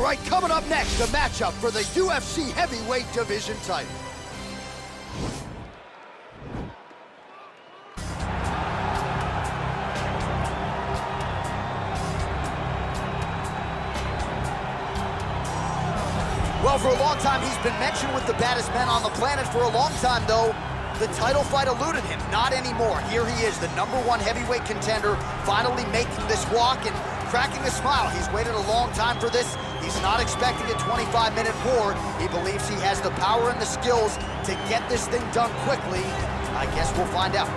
right, coming up next, a matchup for the UFC heavyweight division title. Well, for a long time, he's been mentioned with the baddest men on the planet. For a long time, though, the title fight eluded him. Not anymore. Here he is, the #1 heavyweight contender, finally making this walk and cracking a smile. He's waited a long time for this. He's not expecting a 25-minute war. He believes he has the power and the skills to get this thing done quickly. I guess we'll find out.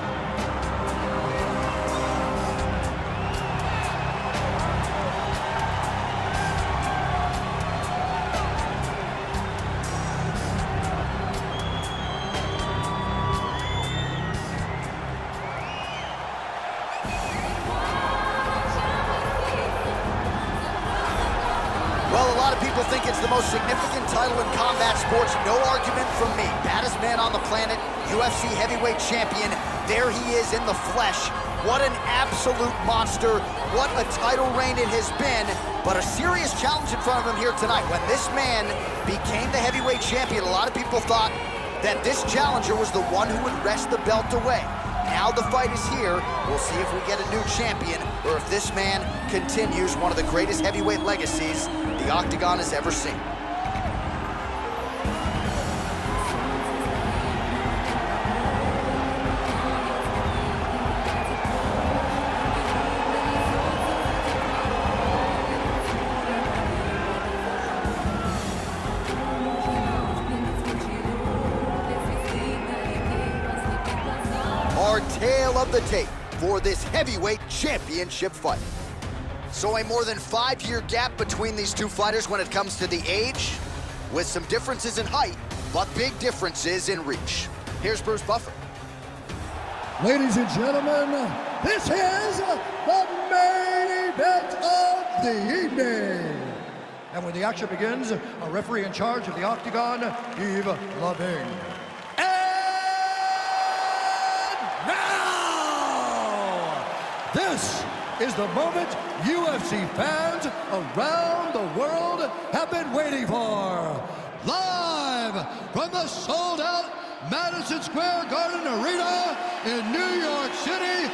Well, a lot of people think it's the most significant title in combat sports. No argument from me. Baddest man on the planet, UFC heavyweight champion. There he is in the flesh. What an absolute monster. What a title reign it has been. But a serious challenge in front of him here tonight. When this man became the heavyweight champion, a lot of people thought that this challenger was the one who would wrest the belt away. Now the fight is here. We'll see if we get a new champion or if this man continues one of the greatest heavyweight legacies the Octagon has ever seen. Our tale of the tape for this heavyweight championship fight. So a more than 5-year gap between these two fighters when it comes to the age, with some differences in height, but big differences in reach. Here's Bruce Buffer. Ladies and gentlemen, this is the main event of the evening. And when the action begins, a referee in charge of the Octagon, Yves Lavigne. This is the moment UFC fans around the world have been waiting for. Live from the sold-out Madison Square Garden Arena in New York City,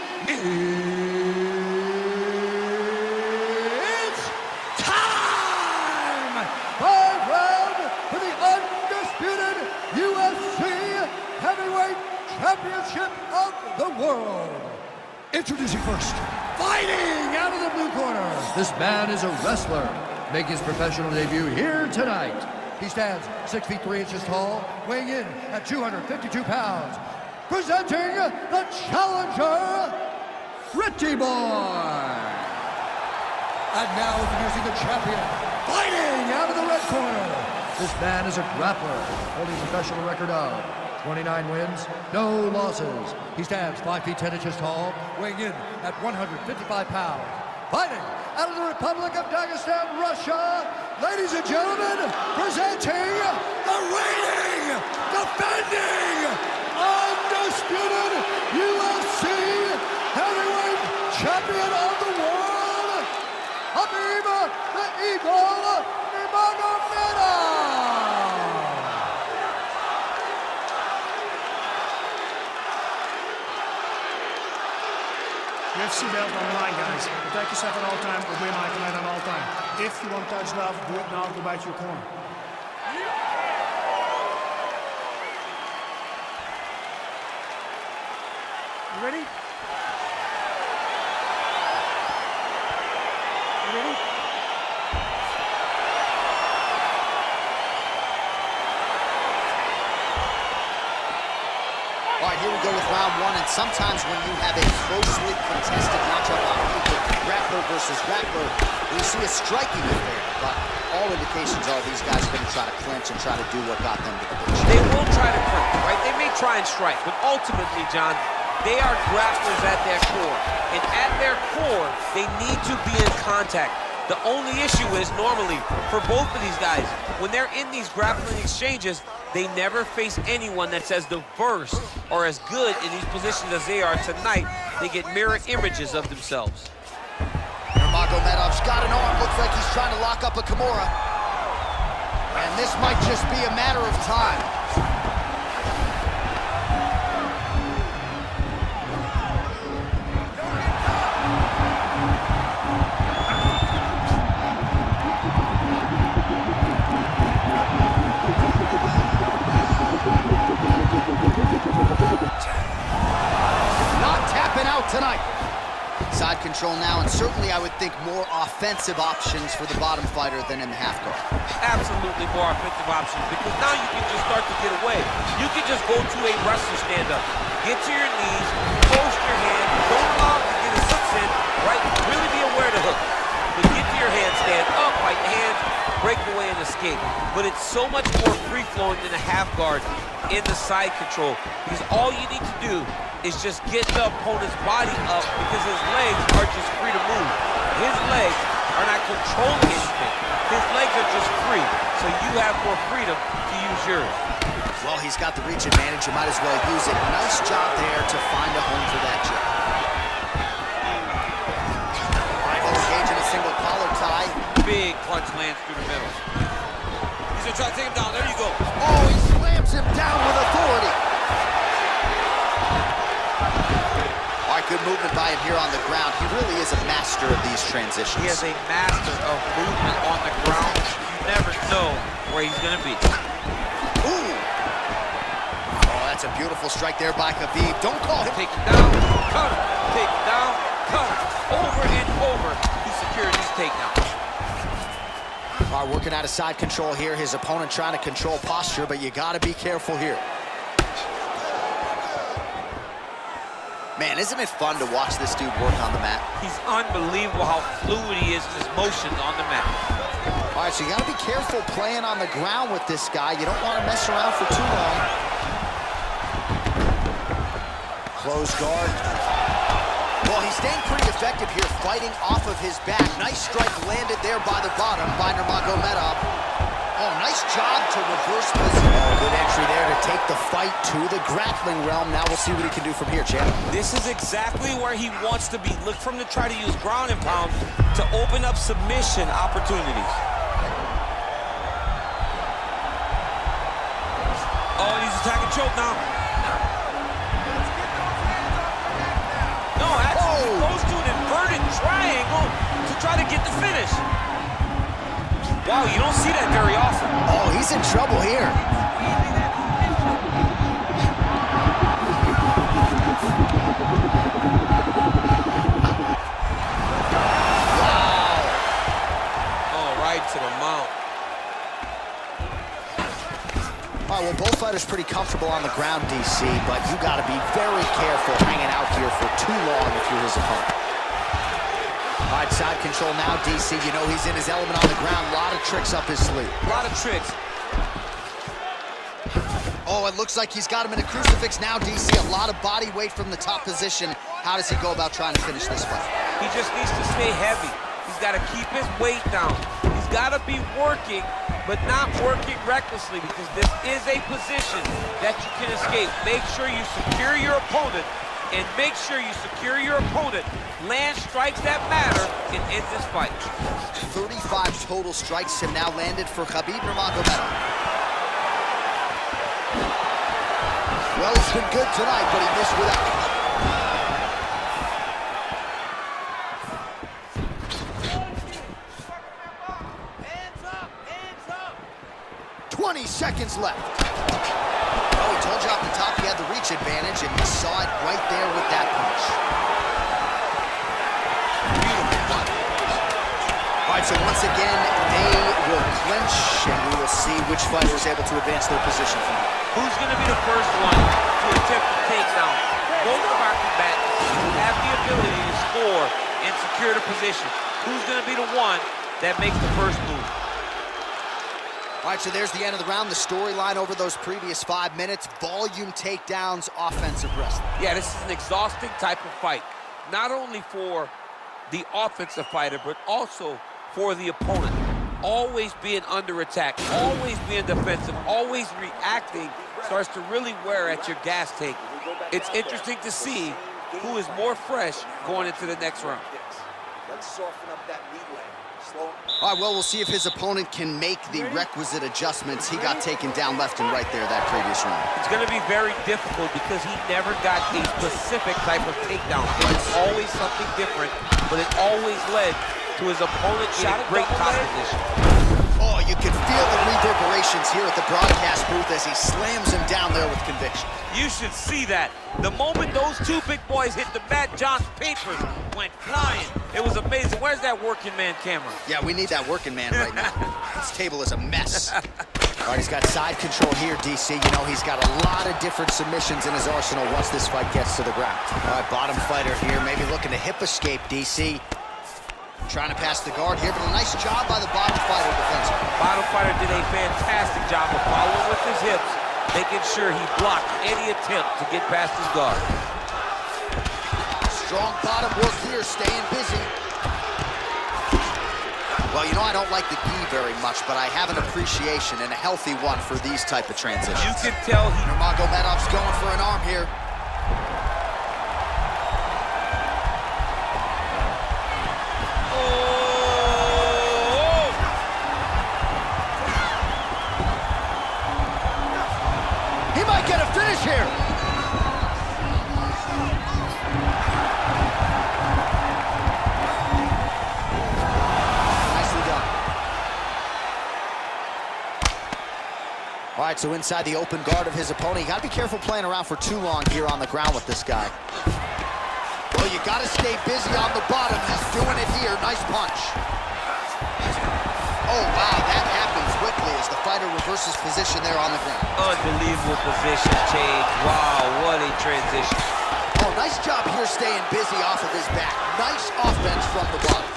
it's time! 5 rounds for the undisputed UFC Heavyweight Championship of the world. Introducing first, fighting out of the blue corner. This man is a wrestler, making his professional debut here tonight. He stands 6 feet 3 inches tall, weighing in at 252 pounds. Presenting the challenger, Richie Boy. And now introducing the champion, fighting out of the red corner. This man is a grappler, holding a professional record of 29 wins, no losses. He stands 5 feet 10 inches tall, weighing in at 155 pounds. Fighting out of the Republic of Dagestan, Russia, ladies and gentlemen, presenting the reigning, defending, undisputed UFC heavyweight champion of the world, Khabib the Eagle Nurmagomedov. UFC belt on the line, guys. Protect yourself at all times, obey my command at all times. If you want to touch love, do it now, go back to your corner. You ready? You ready? All right, here we go with round one, and sometimes when you have a closely contested matchup on paper, grappler versus grappler, we see a striking affair, but all indications are these guys are going to try to clinch and try to do what got them to the finish. They will try to clinch, right? They may try and strike, but ultimately, John, they are grapplers at their core, and at their core, they need to be in contact. The only issue is, normally, for both of these guys, when they're in these grappling exchanges, they never face anyone that's as diverse or as good in these positions as they are tonight. They get mirror images of themselves. Nurmagomedov's got an arm. Looks like he's trying to lock up a Kimura. And this might just be a matter of time. Not tapping out tonight. Side control now, and certainly I would think more offensive options for the bottom fighter than in the half guard. Absolutely more offensive options, because now you can just start to get away. You can just go to a wrestler stand-up, get to your knees, post your hand, don't allow him to get his hooks in, right? Really be aware of the hook. But get to your hand, stand up, fight the hands, break away and escape. But it's so much more free-flowing than a half guard in the side control, because all you need to do is just get the opponent's body up, because his legs are just free to move. His legs are not controlling anything. His legs are just free, so you have more freedom to use yours. Well, he's got the reach advantage. You might as well use it. Nice job there to find a home for that jab. All right, he's engaging a single collar tie. Big punch lands through the middle. He's gonna try to take him down. There you go. Oh, he slams him down with authority. All right, good movement by him here on the ground. He really is a master of these transitions. He is a master of movement on the ground. You never know where he's gonna be. Ooh. Oh, that's a beautiful strike there by Khabib. Don't call him. Take him down, cut him. Take him down, cut him. Over and over, he secured his takedown. All right, working out of side control here. His opponent trying to control posture, but you got to be careful here. Man, isn't it fun to watch this dude work on the mat? He's unbelievable how fluid he is in his motions on the mat. All right, so you got to be careful playing on the ground with this guy. You don't want to mess around for too long. Close guard. Well, he's staying pretty effective here, fighting off of his back. Nice strike landed there by the bottom by Nurmagomedov. Oh, nice job to reverse position. Oh, good entry there to take the fight to the grappling realm. Now we'll see what he can do from here, champ. This is exactly where he wants to be. Look for him to try to use ground and pound to open up submission opportunities. Oh, he's attacking choke now. No, actually he goes to an inverted triangle to try to get the finish. Wow, you don't see that very often. Oh, he's in trouble here. Wow. Oh, right to the mount. All right, well, both fighters pretty comfortable on the ground, DC, but you got to be very careful hanging out here for too long if you're his opponent. All right, side control now, DC. You know he's in his element on the ground. A lot of tricks up his sleeve. A lot of tricks. Oh, it looks like he's got him in a crucifix now, DC. A lot of body weight from the top position. How does he go about trying to finish this fight? He just needs to stay heavy. He's got to keep his weight down. He's got to be working, but not working recklessly, because this is a position that you can escape. Make sure you secure your opponent, and make sure you secure your opponent. Land strikes that matter and end this fight. 35 total strikes have now landed for Khabib Nurmagomedov. Well, it's been good tonight, but he missed without. 20 seconds left. Oh, he told you off the top he had the reach advantage, and you saw it right there with that punch. Beautiful punch. All right, so once again, they will clinch, and we will see which fighter is able to advance their position from here. Who's going to be the first one to attempt the takedown? Both of our combatants have the ability to score and secure the position. Who's going to be the one that makes the first move? All right, so there's the end of the round. The storyline over those previous 5 minutes, volume takedowns, offensive wrestling. Yeah, this is an exhausting type of fight. Not only for the offensive fighter, but also for the opponent. Always being under attack, always being defensive, always reacting starts to really wear at your gas tank. It's interesting to see who is more fresh going into the next round. Let's soften up that lead leg. All right, well, we'll see if his opponent can make the requisite adjustments. He got taken down left and right there that previous round. It's going to be very difficult because he never got a specific type of takedown. It was always something different, but it always led to his opponent getting great top position. Oh, you can feel the reverberations here at the broadcast booth as he slams him down there with conviction. You should see that. The moment those two big boys hit the mat, John's papers went flying. It was amazing. Where's that working man camera? Yeah, we need that working man right now. This table is a mess. All right, he's got side control here, DC. You know, he's got a lot of different submissions in his arsenal once this fight gets to the ground. All right, bottom fighter here, maybe looking to hip escape, DC. Trying to pass the guard here, but a nice job by the bottom fighter defensively. Bottom fighter did a fantastic job of following with his hips, making sure he blocked any attempt to get past his guard. Strong bottom work here, staying busy. Well, you know, I don't like the gi very much, but I have an appreciation and a healthy one for these type of transitions. You can tell Nurmagomedov's going for an arm here. He might get a finish here. Nicely done. All right, so inside the open guard of his opponent. You gotta be careful playing around for too long here on the ground with this guy. Well, you gotta stay busy on the bottom. He's doing it here. Nice punch. Oh, wow, that happens quickly as the fighter reverses position there on the ground. unbelievable position change. Wow, what a transition. Oh, nice job here staying busy off of his back. Nice offense from the bottom.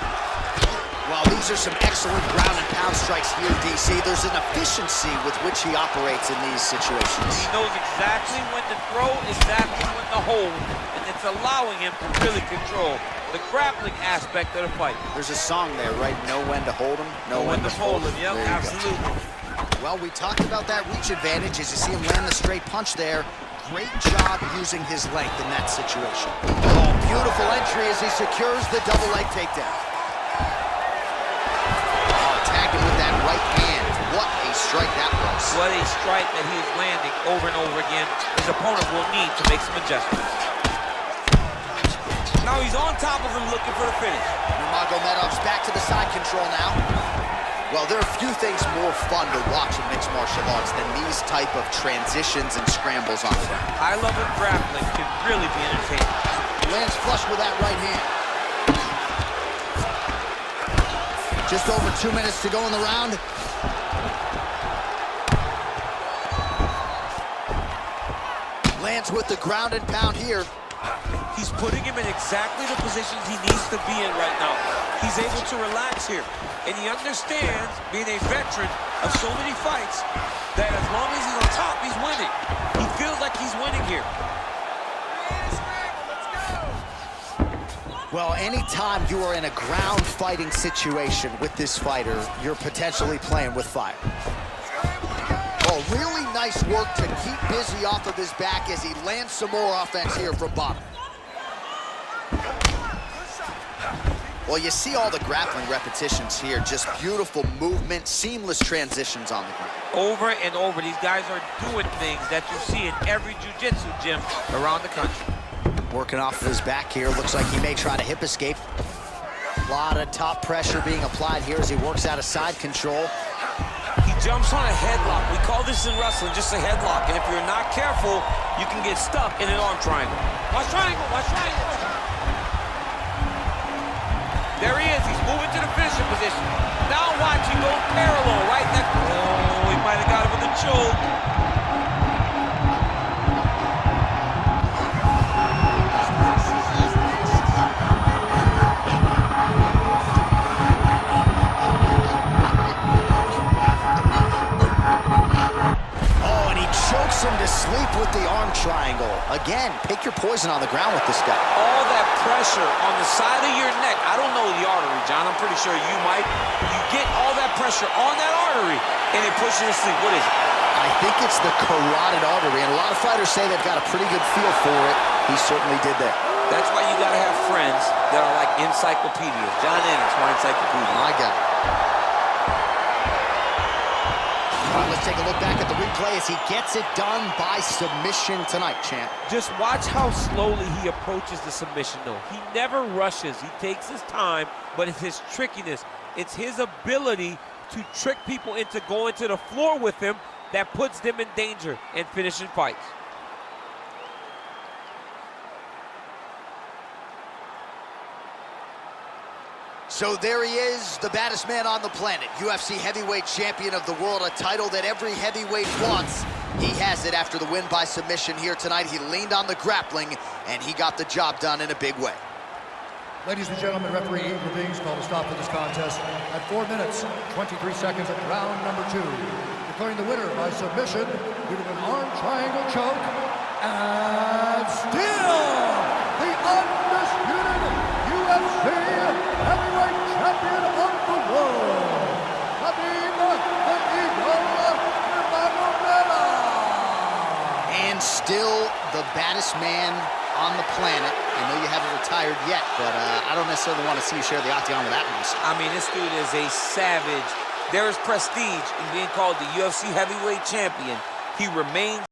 Well, these are some excellent ground and pound strikes here, DC. There's an efficiency with which he operates in these situations. He knows exactly when to throw, exactly when to hold, and it's allowing him to really control the grappling aspect of the fight. There's a song there, right? Know when to hold him, know when to fold him. Yep, absolutely. Well, we talked about that reach advantage as you see him land the straight punch there. Great job using his length in that situation. Oh, beautiful entry as he secures the double leg takedown. Oh, tagging with that right hand. What a strike that was. What a strike that he is landing over and over again. His opponent will need to make some adjustments. Now he's on top of him looking for the finish. Nurmagomedov's back to the side control now. Well, there are few things more fun to watch in mixed martial arts than these type of transitions and scrambles on the ground. High-level grappling can really be entertaining. Lands flush with that right hand. Just over 2 minutes to go in the round. Lands with the ground and pound here. He's putting him in exactly the positions he needs to be in right now. He's able to relax here. And he understands, being a veteran of so many fights, that as long as he's on top, he's winning. He feels like he's winning here. Well, anytime you are in a ground fighting situation with this fighter, you're potentially playing with fire. Oh, really nice work to keep busy off of his back as he lands some more offense here from bottom. Well, you see all the grappling repetitions here. Just beautiful movement, seamless transitions on the ground. Over and over, these guys are doing things that you see in every jiu-jitsu gym around the country. Working off of his back here. Looks like he may try to hip escape. A lot of top pressure being applied here as he works out of side control. He jumps on a headlock. We call this in wrestling just a headlock. And if you're not careful, you can get stuck in an arm triangle. Watch triangle, watch triangle. There he is, he's moving to the finishing position. Now watch, he goes parallel, right? Oh, he might have got him with a choke. Oh, and he chokes him to sleep with the arm triangle. Again, pick your poison on the ground with this guy. All that pressure on the side of your neck. I don't know the artery, John. I'm pretty sure you might. You get all that pressure on that artery, and it pushes you to sleep. What is it? I think it's the carotid artery, and a lot of fighters say they've got a pretty good feel for it. He certainly did that. That's why you gotta have friends that are like encyclopedias. John Ennis, my encyclopedia. My God. All right, let's take a look back at the replay as he gets it done by submission tonight, champ. Just watch how slowly he approaches the submission, though. He never rushes. He takes his time, but it's his trickiness. It's his ability to trick people into going to the floor with him that puts them in danger and finishing fights. So there he is, the baddest man on the planet, UFC heavyweight champion of the world, a title that every heavyweight wants. He has it after the win by submission here tonight. He leaned on the grappling, and he got the job done in a big way. Ladies and gentlemen, referee Eagle Dings called a stop to this contest at 4 minutes, 23 seconds of round number 2. Declaring the winner by submission due to an arm triangle choke, and still the undisputed UFC heavyweight champion of the world, Khabib Nurmagomedov. And still the baddest man on the planet. I know you haven't retired yet, but I don't necessarily want to see you share the octagon with that monster. I mean, this dude is a savage. There is prestige in being called the UFC heavyweight champion. He remains